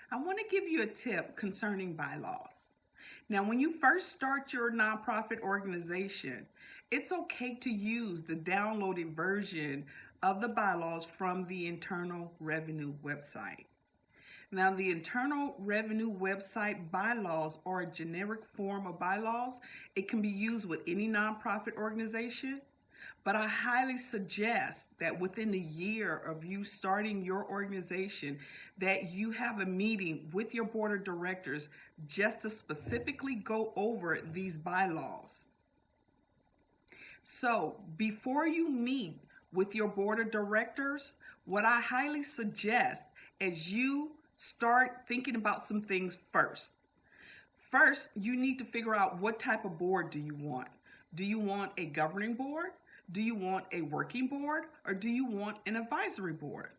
I want to give you a tip concerning bylaws. Now, when you first start your nonprofit organization, it's okay to use the downloaded version of the bylaws from the Internal Revenue website. Now, the Internal Revenue website bylaws are a generic form of bylaws. It can be used with any nonprofit organization, but I highly suggest that within a year of you starting your organization, that you have a meeting with your board of directors just to specifically go over these bylaws. So before you meet with your board of directors, what I highly suggest is you start thinking about some things first. First, you need to figure out what type of board do you want. Do you want a governing board? Do you want a working board? Or do you want an advisory board?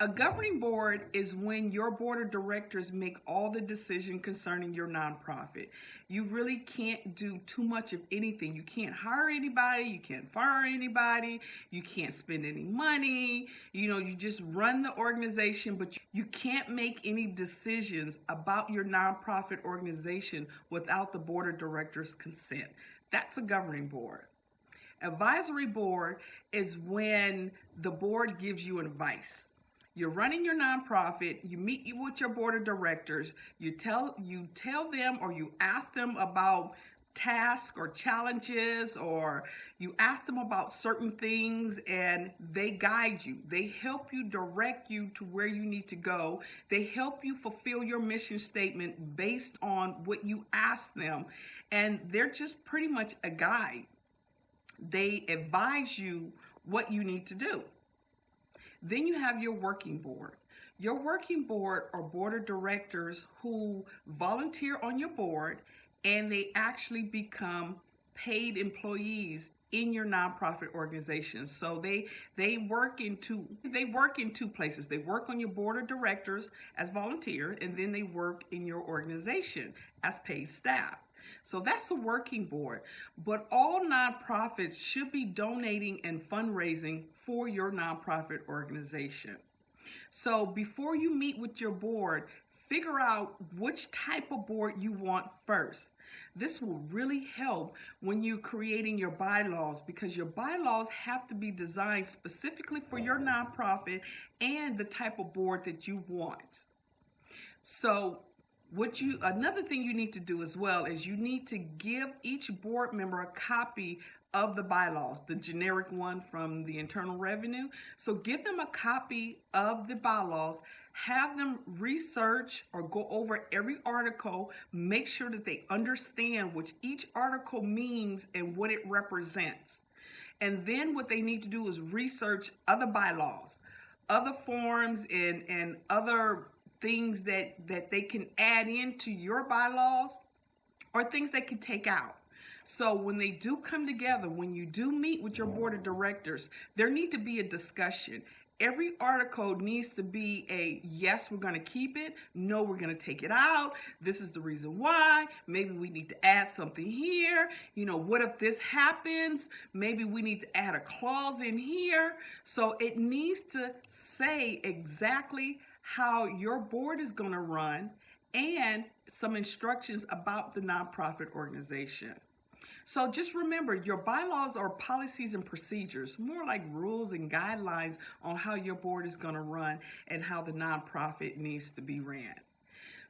A governing board is when your board of directors make all the decisions concerning your nonprofit. You really can't do too much of anything. You can't hire anybody, you can't fire anybody, you can't spend any money. You just run the organization, but you can't make any decisions about your nonprofit organization without the board of directors' consent. That's a governing board. Advisory board is when the board gives you advice. You're running your nonprofit, you meet with your board of directors, you tell them or you ask them about tasks or challenges, or you ask them about certain things, and they guide you. They help you, direct you to where you need to go. They help you fulfill your mission statement based on what you ask them, and they're just pretty much a guide. They advise you what you need to do. Then you have your working board. Your working board are board of directors who volunteer on your board, and they actually become paid employees in your nonprofit organization. So they work in two places. They work on your board of directors as volunteer, and then they work in your organization as paid staff. So that's a working board. But all nonprofits should be donating and fundraising for your nonprofit organization. So before you meet with your board, figure out which type of board you want first. This will really help when you're creating your bylaws, because your bylaws have to be designed specifically for your nonprofit and the type of board that you want. So another thing you need to do as well is you need to give each board member a copy of the bylaws, the generic one from the Internal Revenue. So give them a copy of the bylaws, have them research or go over every article, make sure that they understand what each article means and what it represents. And then what they need to do is research other bylaws, other forms, and other things that they can add into your bylaws, or things they can take out. So when they do come together, when you do meet with your board of directors, there need to be a discussion. Every article needs to be a yes, we're going to keep it. No, we're going to take it out. This is the reason why. Maybe we need to add something here. What if this happens? Maybe we need to add a clause in here. So it needs to say exactly how your board is going to run and some instructions about the nonprofit organization. So just remember, your bylaws are policies and procedures, more like rules and guidelines on how your board is going to run and how the nonprofit needs to be ran.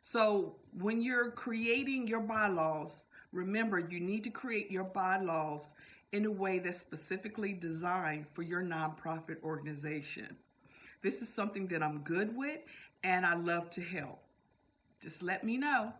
So when you're creating your bylaws, remember you need to create your bylaws in a way that's specifically designed for your nonprofit organization. This is something that I'm good with, and I love to help. Just let me know.